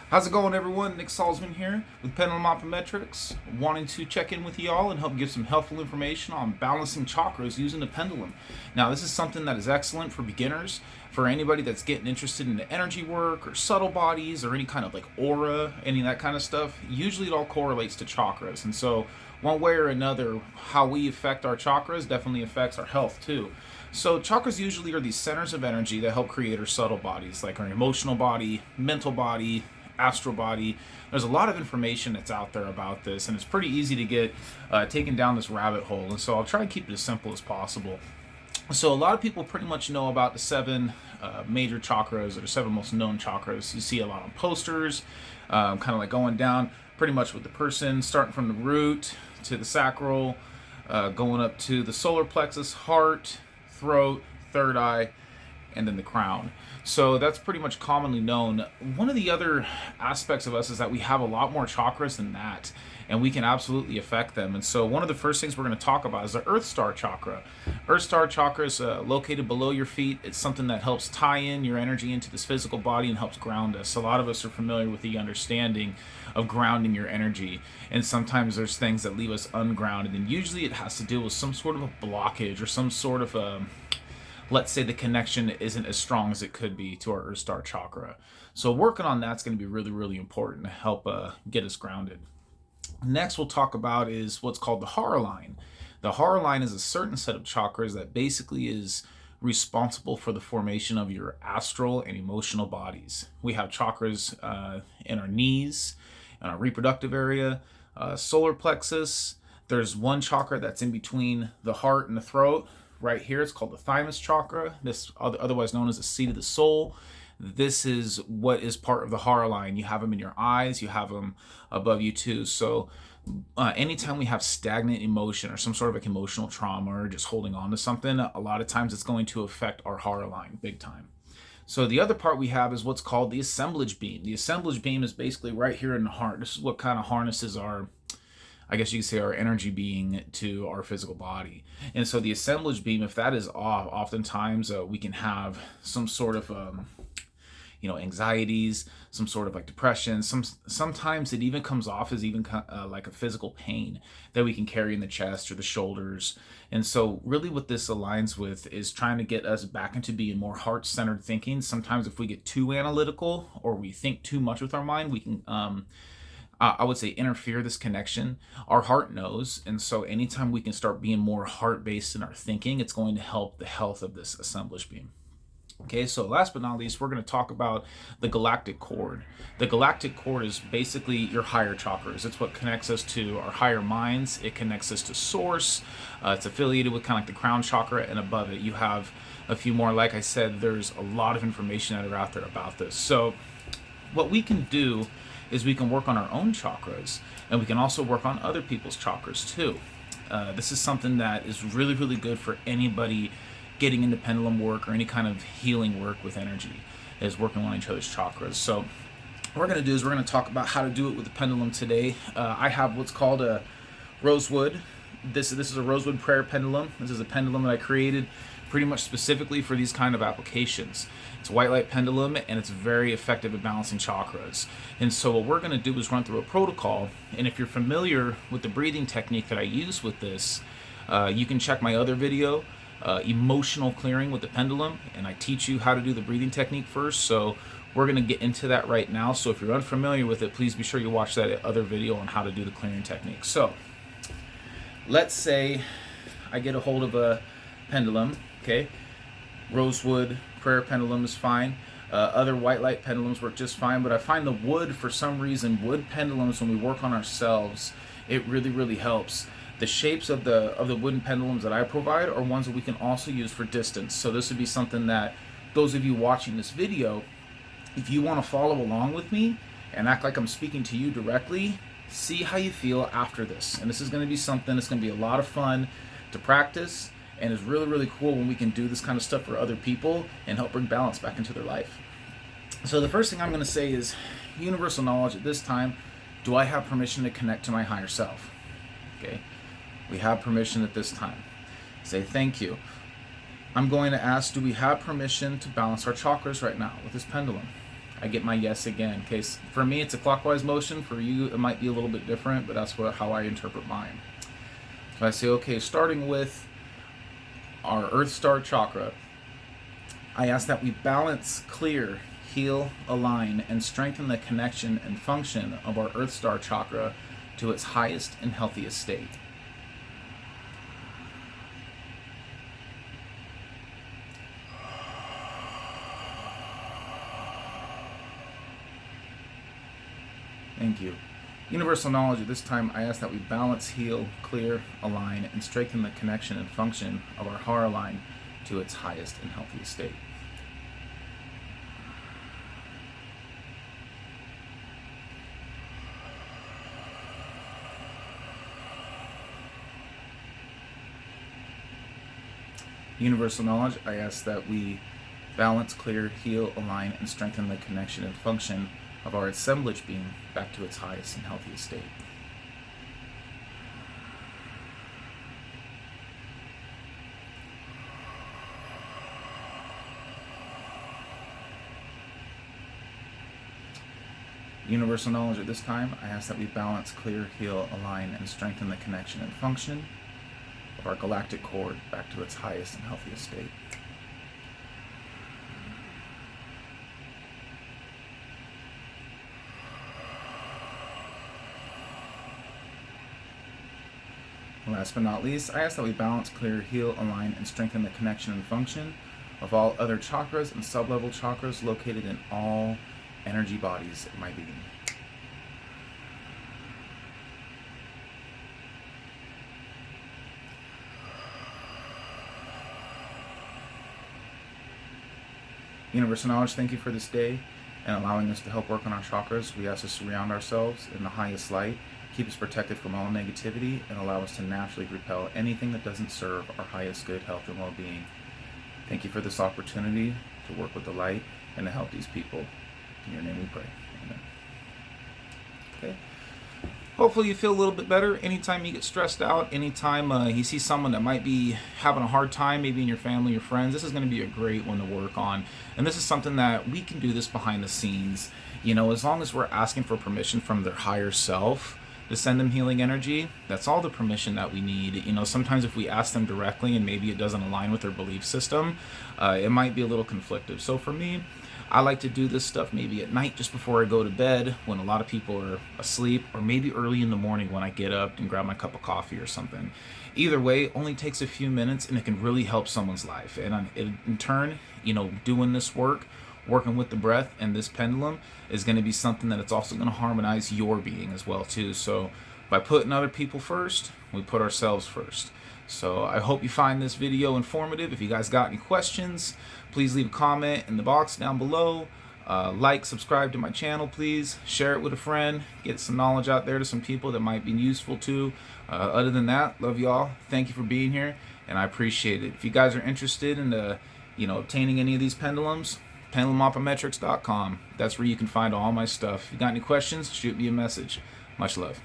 How's it going, everyone? Nick Salzman here with Pendulum Optometrics, wanting to check in with you all and help give some helpful information on balancing chakras using the pendulum. Now, this is something that is excellent for beginners, for anybody that's getting interested in the energy work or subtle bodies or any kind of like aura, any of that kind of stuff. Usually it all correlates to chakras, and so one way or another, how we affect our chakras definitely affects our health too. So chakras usually are these centers of energy that help create our subtle bodies, like our emotional body, mental body, astral body. There's a lot of information that's out there about this, and it's pretty easy to get taken down this rabbit hole, and so I'll try and keep it as simple as possible. So a lot of people pretty much know about the seven major chakras, or the seven most known chakras. You see a lot on posters, kind of like going down pretty much with the person, starting from the root to the sacral, going up to the solar plexus, heart, throat, third eye, and then the crown. So that's pretty much commonly known. One of the other aspects of us is that we have a lot more chakras than that, and we can absolutely affect them. And so one of the first things we're going to talk about is the Earth Star chakra. Earth Star chakra is located below your feet. It's something that helps tie in your energy into this physical body and helps ground us. A lot of us are familiar with the understanding of grounding your energy, and sometimes there's things that leave us ungrounded, and usually it has to do with some sort of a blockage or some sort of let's say the connection isn't as strong as it could be to our Earth Star chakra. So working on that's going to be really, really important to help get us grounded. Next we'll talk about is what's called the Hara line. The Hara line is a certain set of chakras that basically is responsible for the formation of your astral and emotional bodies. We have chakras in our knees, in our reproductive area, solar plexus. There's one chakra that's in between the heart and the throat. Right here, it's called the thymus chakra. This otherwise known as the seat of the soul. This is what is part of the Hara line. You have them in your eyes, you have them above you too. So anytime we have stagnant emotion or some sort of like emotional trauma or just holding on to something, a lot of times it's going to affect our Hara line big time. So the other part we have is what's called the assemblage beam. The assemblage beam is basically right here in the heart. This is what kind of harnesses our, I guess you could say, our energy being to our physical body. And so the assemblage beam, if that is off, oftentimes we can have some sort of anxieties, some sort of like depression. Sometimes it even comes off as even like a physical pain that we can carry in the chest or the shoulders. And so really what this aligns with is trying to get us back into being more heart-centered thinking. Sometimes if we get too analytical or we think too much with our mind, we can I would say interfere this connection. Our heart knows, and so anytime we can start being more heart-based in our thinking, it's going to help the health of this assemblage beam. Okay, so last but not least, we're going to talk about the Galactic Cord. The Galactic Cord is basically your higher chakras. It's what connects us to our higher minds. It connects us to Source. It's affiliated with kind of like the crown chakra, and above it you have a few more. Like I said, there's a lot of information that are out there about this. So what we can do is we can work on our own chakras, and we can also work on other people's chakras too. This is something that is really, really good for anybody getting into pendulum work or any kind of healing work with energy, is working on each other's chakras. So what we're going to do is we're going to talk about how to do it with the pendulum today. I have what's called a rosewood. This is a rosewood prayer pendulum. This is a pendulum that I created pretty much specifically for these kind of applications. It's a white light pendulum, and it's very effective at balancing chakras. And so what we're going to do is run through a protocol, and if you're familiar with the breathing technique that I use with this, you can check my other video, emotional clearing with the pendulum, and I teach you how to do the breathing technique first. So we're going to get into that right now. So if you're unfamiliar with it, please be sure you watch that other video on how to do the clearing technique. So let's say I get a hold of a pendulum, okay? Rosewood prayer pendulum is fine. Other white light pendulums work just fine, but I find the wood, for some reason, wood pendulums, when we work on ourselves, it really, really helps. The shapes of the wooden pendulums that I provide are ones that we can also use for distance. So this would be something that those of you watching this video, if you want to follow along with me and act like I'm speaking to you directly, see how you feel after this. And this is going to be something that's going to be a lot of fun to practice, and it's really, really cool when we can do this kind of stuff for other people and help bring balance back into their life. So the first thing I'm going to say is universal knowledge at this time. Do I have permission to connect to my higher self? Okay, we have permission at this time. Say thank you. I'm going to ask, do we have permission to balance our chakras right now with this pendulum? I get my yes again. Okay, for me it's a clockwise motion. For you it might be a little bit different, but that's how I interpret mine. So I say, okay, starting with our Earth Star chakra, I ask that we balance, clear, heal, align, and strengthen the connection and function of our Earth Star chakra to its highest and healthiest state. Thank you. Universal knowledge, at this time I ask that we balance, heal, clear, align, and strengthen the connection and function of our heart line to its highest and healthiest state. Universal knowledge, I ask that we balance, clear, heal, align, and strengthen the connection and function of our assemblage beam back to its highest and healthiest state. Universal knowledge, at this time I ask that we balance, clear, heal, align, and strengthen the connection and function of our Galactic Cord back to its highest and healthiest state. Last but not least, I ask that we balance, clear, heal, align, and strengthen the connection and function of all other chakras and sub-level chakras located in all energy bodies of my being. Universal knowledge, thank you for this day and allowing us to help work on our chakras. We ask us to surround ourselves in the highest light, keep us protected from all negativity, and allow us to naturally repel anything that doesn't serve our highest good, health, and well-being. Thank you for this opportunity to work with the light and to help these people. In your name we pray. Amen. Okay. Hopefully you feel a little bit better. Anytime you get stressed out, anytime you see someone that might be having a hard time, maybe in your family or friends, this is going to be a great one to work on. And this is something that we can do this behind the scenes. You know, as long as we're asking for permission from their higher self to send them healing energy, that's all the permission that we need. You know, sometimes if we ask them directly and maybe it doesn't align with their belief system, it might be a little conflictive. So for me, I like to do this stuff maybe at night just before I go to bed when a lot of people are asleep, or maybe early in the morning when I get up and grab my cup of coffee or something. Either way, it only takes a few minutes and it can really help someone's life. And in turn, you know, doing this work, working with the breath and this pendulum is going to be something that it's also going to harmonize your being as well too. So by putting other people first, we put ourselves first. So I hope you find this video informative. If you guys got any questions, please leave a comment in the box down below. Like, subscribe to my channel, please. Share it with a friend. Get some knowledge out there to some people that might be useful too. Other than that, love y'all. Thank you for being here, and I appreciate it. If you guys are interested in obtaining any of these pendulums, pendulumopometrics.com. That's where you can find all my stuff. If you got any questions, shoot me a message. Much love.